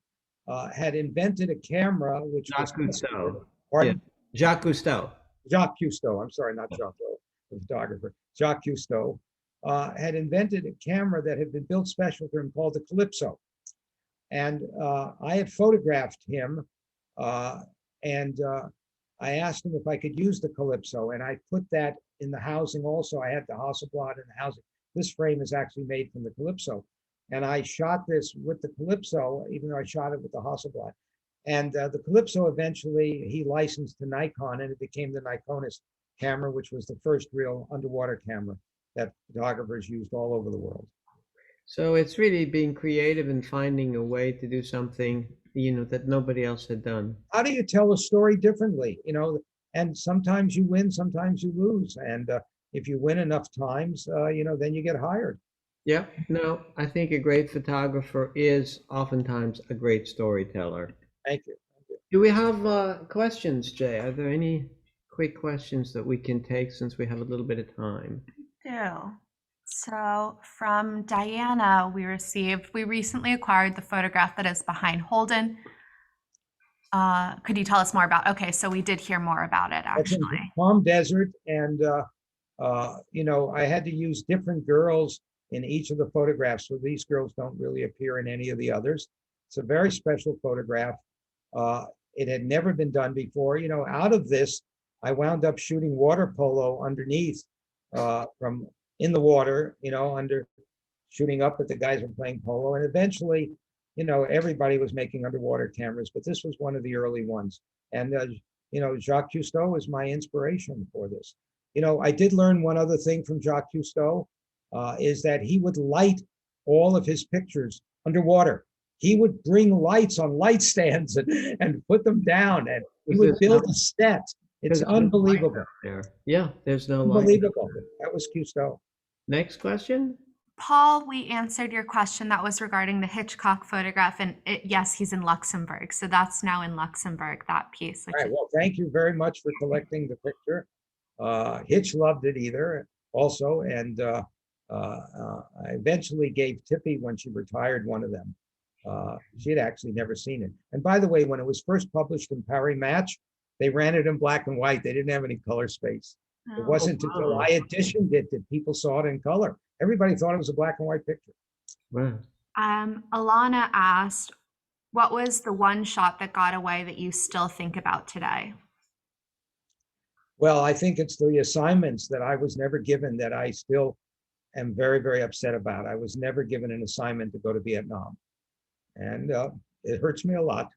had invented a camera which was Jacques Cousteau. Yeah. pardon? Jacques Cousteau. Jacques Cousteau. I'm sorry, not Jacques Lowe, the photographer. Jacques Cousteau had invented a camera that had been built special for him called the Calypso. And I had photographed him, and I asked him if I could use the Calypso, and I put that in the housing also. I had the Hasselblad in the housing. This frame is actually made from the Calypso. And I shot this with the Calypso, even though I shot it with the Hasselblad. And the Calypso eventually he licensed to Nikon, and it became the Nikonus camera, which was the first real underwater camera that photographers used all over the world. So it's really being creative and finding a way to do something, that nobody else had done. How do you tell a story differently? And sometimes you win, sometimes you lose. And if you win enough times, then you get hired. Yeah, no, I think a great photographer is oftentimes a great storyteller. Thank you. Thank you. Do we have questions, Jay? Are there any quick questions that we can take since we have a little bit of time? Do. So from Diana, we recently acquired the photograph that is behind Holden. Could you tell us more about? Okay, so we did hear more about it That's in actually. Palm Desert, and I had to use different girls in each of the photographs, so these girls don't really appear in any of the others. It's a very special photograph. It had never been done before. Out of this, I wound up shooting water polo underneath, from in the water, under shooting up at the guys were playing polo. And eventually, everybody was making underwater cameras, but this was one of the early ones. And, Jacques Cousteau was my inspiration for this. I did learn one other thing from Jacques Cousteau, is that he would light all of his pictures underwater. He would bring lights on light stands and put them down, and he would build a set. It's unbelievable. Yeah, there's no light. Unbelievable. That was Cousteau. Next question. Paul, we answered your question. That was regarding the Hitchcock photograph. And yes, he's in Luxembourg. So that's now in Luxembourg, that piece. All right. Well, thank you very much for collecting the picture. Hitch loved it also. And I eventually gave Tippi, when she retired, one of them. She had actually never seen it. And by the way, when it was first published in Paris Match, they ran it in black and white. They didn't have any color space. It wasn't until I editioned it that people saw it in color. Everybody thought it was a black and white picture. Wow. Alana asked, what was the one shot that got away that you still think about today? Well, I think it's the assignments that I was never given that I still am very, very upset about. I was never given an assignment to go to Vietnam. And it hurts me a lot.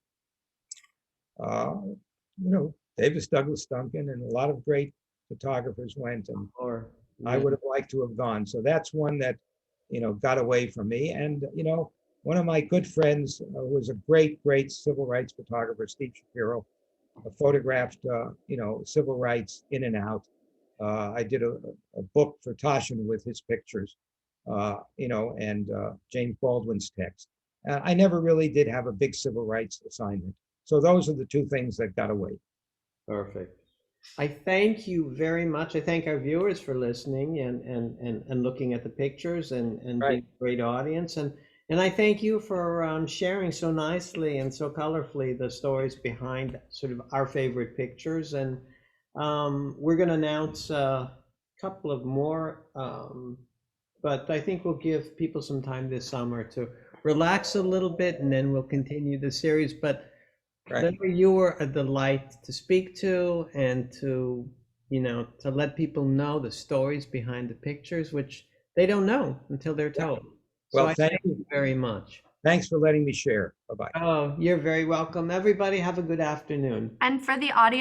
Davis Douglas Duncan and a lot of great photographers went, and I would have liked to have gone. So that's one that, got away from me. And, one of my good friends was a great, great civil rights photographer, Steve Shapiro, photographed, civil rights in and out. I did a book for Taschen with his pictures, and James Baldwin's text. I never really did have a big civil rights assignment. So those are the two things that got away. Perfect. I thank you very much. I thank our viewers for listening and looking at the pictures and being a great audience. And I thank you for sharing so nicely and so colorfully the stories behind sort of our favorite pictures. And we're going to announce a couple of more, but I think we'll give people some time this summer to relax a little bit, and then we'll continue the series. But you were a delight to speak to, and to let people know the stories behind the pictures, which they don't know until they're told. Well, so thank you very much. Thanks for letting me share. Bye-bye. Oh, you're very welcome. Everybody have a good afternoon. And for the audience